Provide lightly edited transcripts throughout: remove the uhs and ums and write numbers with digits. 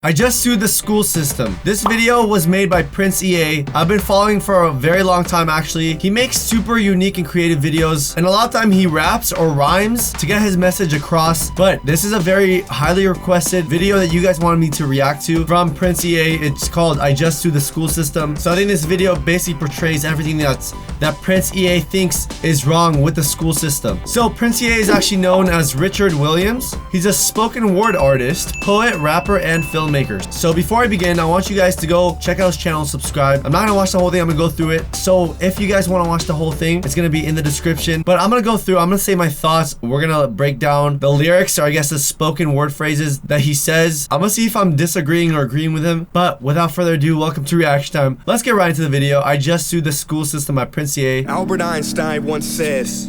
I just sued the school system. This video was made by Prince EA. I've been following for a very long time actually. He makes super unique and creative videos, and a lot of time he raps or rhymes to get his message across. But this is a very highly requested video that you guys wanted me to react to from Prince EA. It's called I Just Sued the School System. So I think this video basically portrays everything that Prince EA thinks is wrong with the school system. So Prince EA is actually known as Richard Williams. He's a spoken word artist, poet, rapper, and filmmaker. So before I begin, I want you guys to go check out his channel and subscribe. I'm not gonna watch the whole thing, I'm gonna go through it. So if you guys want to watch the whole thing, it's gonna be in the description. But I'm gonna go through, I'm gonna say my thoughts. We're gonna break down the lyrics, or I guess the spoken word phrases that he says. I'm gonna see if I'm disagreeing or agreeing with him. But without further ado, welcome to Reaction Time. Let's get right into the video. I Just Sued the School System by Prince EA. Albert Einstein once says,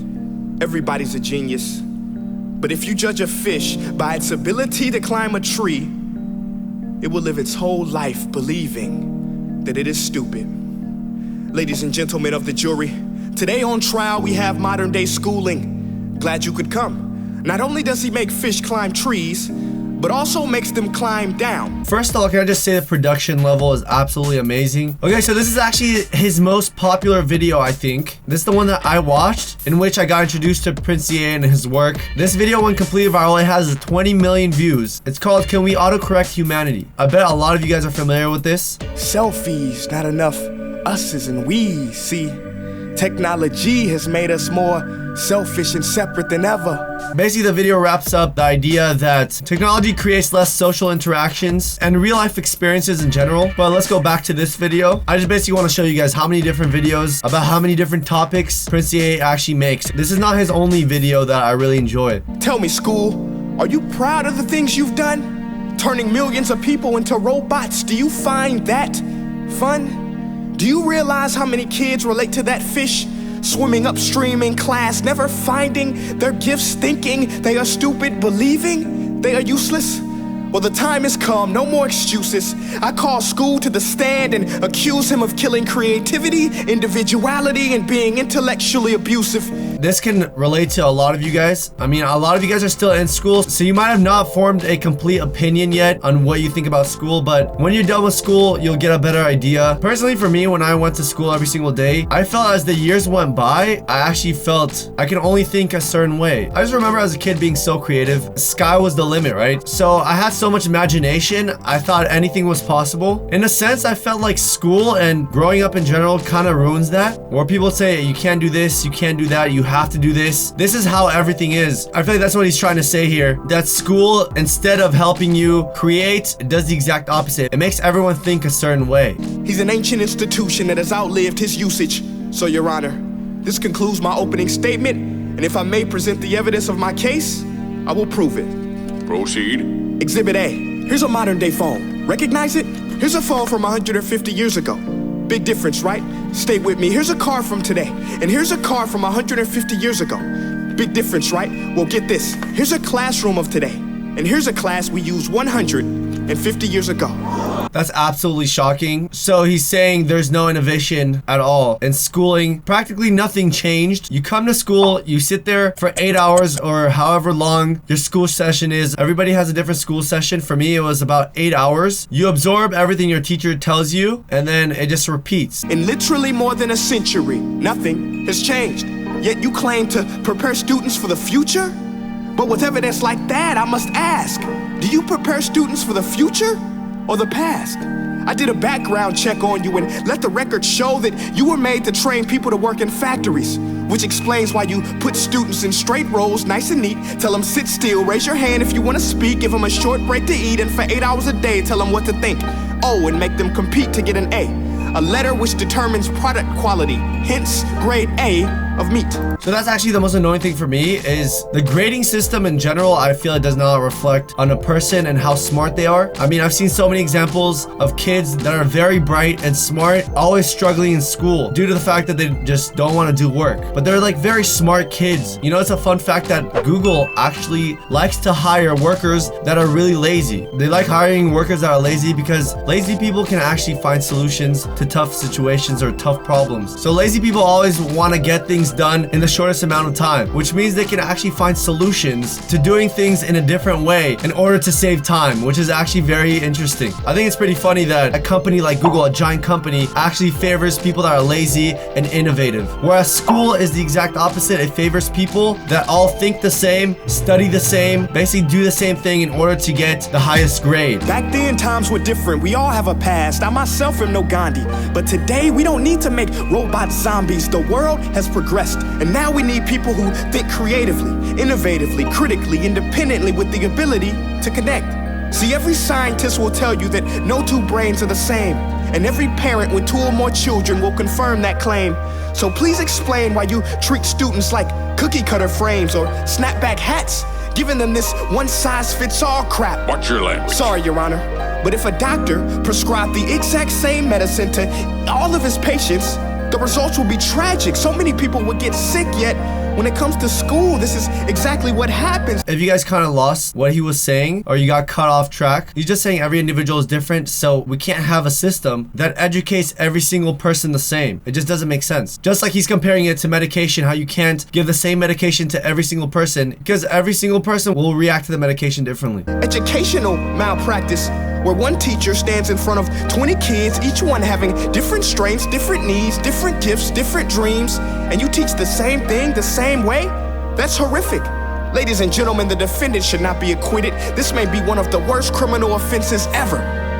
everybody's a genius. But if you judge a fish by its ability to climb a tree, it will live its whole life believing that it is stupid. Ladies and gentlemen of the jury, today on trial we have modern day schooling. Glad you could come. Not only does he make fish climb trees, but also makes them climb down. First of all, can I just say the production level is absolutely amazing. Okay, so this is actually his most popular video, I think. This is the one that I watched, in which I got introduced to Prince EA and his work. This video, when completed viral, it has 20 million views. It's called Can We Autocorrect Humanity? I bet a lot of you guys are familiar with this. Selfies, not enough us's and we's. See, technology has made us more selfish and separate than ever. Basically, the video wraps up the idea that technology creates less social interactions and real life experiences in general. But let's go back to this video. I just basically want to show you guys how many different videos about how many different topics Prince EA actually makes. This is not his only video that I really enjoy. Tell me, school, are you proud of the things you've done? Turning millions of people into robots, do you find that fun? Do you realize how many kids relate to that fish? Swimming upstream in class, never finding their gifts, thinking they are stupid, believing they are useless. Well, the time has come, no more excuses. I call school to the stand and accuse him of killing creativity, individuality, and being intellectually abusive. This can relate to a lot of you guys. I mean, a lot of you guys are still in school, so you might have not formed a complete opinion yet on what you think about school, but when you're done with school, you'll get a better idea. Personally, for me, when I went to school every single day, I felt as the years went by, I actually felt I could only think a certain way. I just remember as a kid being so creative. Sky was the limit, right? So I had so much imagination, I thought anything was possible. In a sense, I felt like school and growing up in general kind of ruins that, where people say you can't do this, you can't do that, you have to do this. This is how everything is. I feel like that's what he's trying to say here. That school, instead of helping you create, it does the exact opposite. It makes everyone think a certain way. He's an ancient institution that has outlived his usage. So, Your Honor, this concludes my opening statement, and if I may present the evidence of my case, I will prove it. Proceed. Exhibit A. Here's a modern day phone. Recognize it? Here's a phone from 150 years ago. Big difference, right? Stay with me. Here's a car from today. And here's a car from 150 years ago. Big difference, right? Well, get this. Here's a classroom of today. And here's a class we used 150 years ago. That's absolutely shocking. So he's saying there's no innovation at all in schooling. Practically nothing changed. You come to school, you sit there for 8 hours or however long your school session is. Everybody has a different school session. For me, it was about 8 hours. You absorb everything your teacher tells you, and then it just repeats. In literally more than a century, nothing has changed. Yet you claim to prepare students for the future? But with evidence like that, I must ask, do you prepare students for the future or the past? I did a background check on you and let the record show that you were made to train people to work in factories, which explains why you put students in straight rows, nice and neat, tell them sit still, raise your hand if you want to speak, give them a short break to eat, and for 8 hours a day, tell them what to think. Oh, and make them compete to get an A letter which determines product quality, hence grade A of meat. So that's actually the most annoying thing for me, is the grading system in general. I feel it does not reflect on a person and how smart they are. I mean, I've seen so many examples of kids that are very bright and smart, always struggling in school due to the fact that they just don't want to do work. But they're like very smart kids. You know, it's a fun fact that Google actually likes to hire workers that are really lazy. They like hiring workers that are lazy because lazy people can actually find solutions to tough situations or tough problems. So lazy people always want to get things things done in the shortest amount of time, which means they can actually find solutions to doing things in a different way in order to save time, which is actually very interesting. I think it's pretty funny that a company like Google, a giant company, actually favors people that are lazy and innovative, whereas school is the exact opposite. It favors people that all think the same, study the same, basically do the same thing in order to get the highest grade. Back then, times were different. We all have a past. I myself am no Gandhi. But today, we don't need to make robot zombies. The world has progressed. And now we need people who think creatively, innovatively, critically, independently, with the ability to connect. See, every scientist will tell you that no two brains are the same. And every parent with 2 or more children will confirm that claim. So please explain why you treat students like cookie cutter frames or snapback hats, giving them this one-size-fits-all crap. Watch your language. Sorry, Your Honor, but if a doctor prescribed the exact same medicine to all of his patients, the results will be tragic. So many people would get sick, yet when it comes to school, this is exactly what happens. If you guys kind of lost what he was saying, or you got cut off track, he's just saying every individual is different, so we can't have a system that educates every single person the same. It just doesn't make sense. Just like he's comparing it to medication, how you can't give the same medication to every single person because every single person will react to the medication differently. Educational malpractice, where one teacher stands in front of 20 kids, each one having different strengths, different needs, different gifts, different dreams, and you teach the same thing the same way? That's horrific. Ladies and gentlemen, the defendant should not be acquitted. This may be one of the worst criminal offenses ever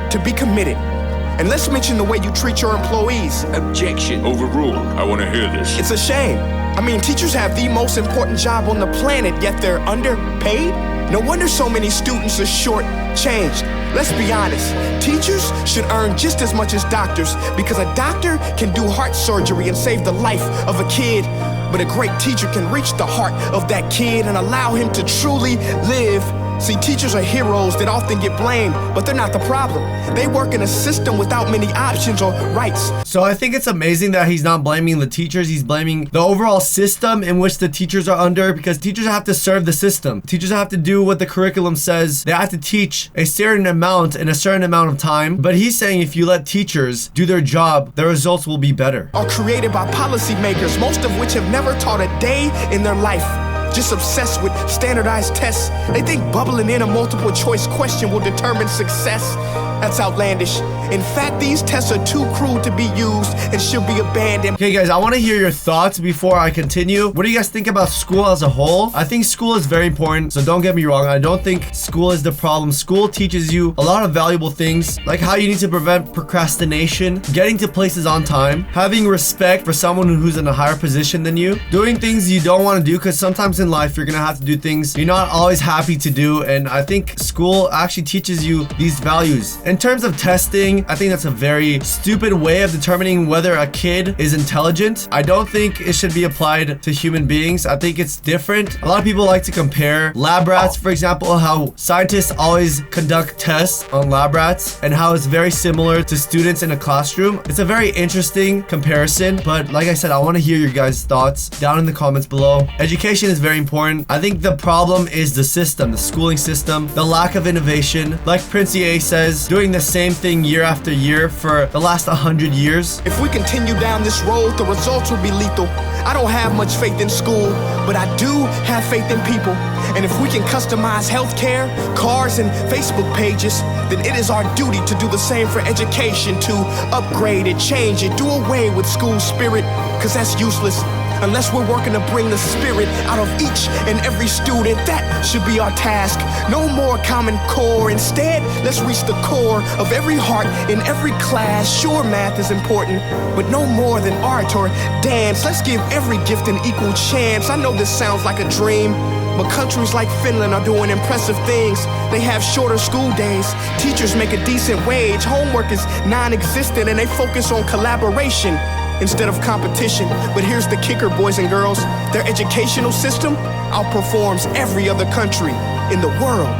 to be committed. And let's mention the way you treat your employees. Objection. Overruled. I want to hear this. It's a shame. I mean, teachers have the most important job on the planet, yet they're underpaid? No wonder so many students are short-changed. Let's be honest, teachers should earn just as much as doctors, because a doctor can do heart surgery and save the life of a kid, but a great teacher can reach the heart of that kid and allow him to truly live. See, teachers are heroes that often get blamed, but they're not the problem. They work in a system without many options or rights. So I think it's amazing that he's not blaming the teachers. He's blaming the overall system in which the teachers are under, because teachers have to serve the system. Teachers have to do what the curriculum says. They have to teach a certain amount in a certain amount of time. But he's saying if you let teachers do their job, the results will be better. Are created by policymakers, most of which have never taught a day in their life. Just obsessed with standardized tests. They think bubbling in a multiple choice question will determine success. That's outlandish. In fact, these tests are too cruel to be used and should be abandoned. Okay, guys, I want to hear your thoughts before I continue. What do you guys think about school as a whole? I think school is very important, so don't get me wrong. I don't think school is the problem. School teaches you a lot of valuable things, like how you need to prevent procrastination, getting to places on time, having respect for someone who's in a higher position than you, doing things you don't want to do, because sometimes in life you're gonna have to do things you're not always happy to do, and I think school actually teaches you these values. In terms of testing, I think that's a very stupid way of determining whether a kid is intelligent. I don't think it should be applied to human beings. I think it's different. A lot of people like to compare lab rats, for example, how scientists always conduct tests on lab rats and how it's very similar to students in a classroom. It's a very interesting comparison, but like I said, I want to hear your guys' thoughts down in the comments below. Education is very important. I think the problem is the system, the schooling system, the lack of innovation. Like Prince EA says, doing the same thing year after year for the last 100 years. If we continue down this road, the results will be lethal. I don't have much faith in school, but I do have faith in people. And if we can customize healthcare, cars, and Facebook pages, then it is our duty to do the same for education, to upgrade it, change it, do away with school spirit, because that's useless. Unless we're working to bring the spirit out of each and every student, that should be our task. No more Common Core. Instead, let's reach the core of every heart in every class. Sure, math is important, but no more than art or dance. Let's give every gift an equal chance. I know this sounds like a dream, but countries like Finland are doing impressive things. They have shorter school days. Teachers make a decent wage. Homework is non-existent, and they focus on collaboration instead of competition. But here's the kicker, boys and girls. Their educational system outperforms every other country in the world.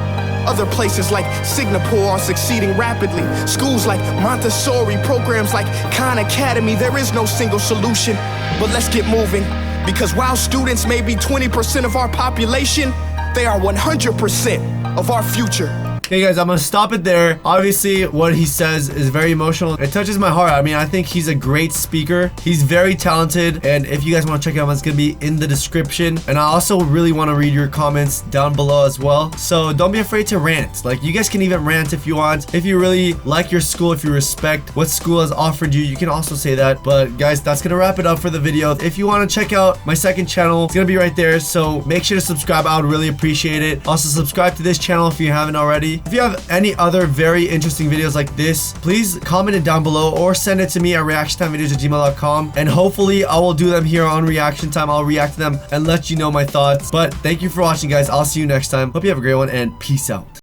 Other places like Singapore are succeeding rapidly. Schools like Montessori, programs like Khan Academy, there is no single solution. But let's get moving, because while students may be 20% of our population, they are 100% of our future. Okay, guys, I'm gonna stop it there. Obviously, what he says is very emotional. It touches my heart. I mean, I think he's a great speaker. He's very talented. And if you guys want to check him out, it's gonna be in the description. And I also really want to read your comments down below as well. So don't be afraid to rant. Like, you guys can even rant if you want. If you really like your school, if you respect what school has offered you, you can also say that. But guys, that's gonna wrap it up for the video. If you want to check out my second channel, it's gonna be right there. So make sure to subscribe. I would really appreciate it. Also, subscribe to this channel if you haven't already. If you have any other very interesting videos like this, please comment it down below or send it to me at reactiontimevideos@gmail.com, and hopefully I will do them here on Reaction Time. I'll react to them and let you know my thoughts. But thank you for watching, guys. I'll see you next time. Hope you have a great one, and peace out.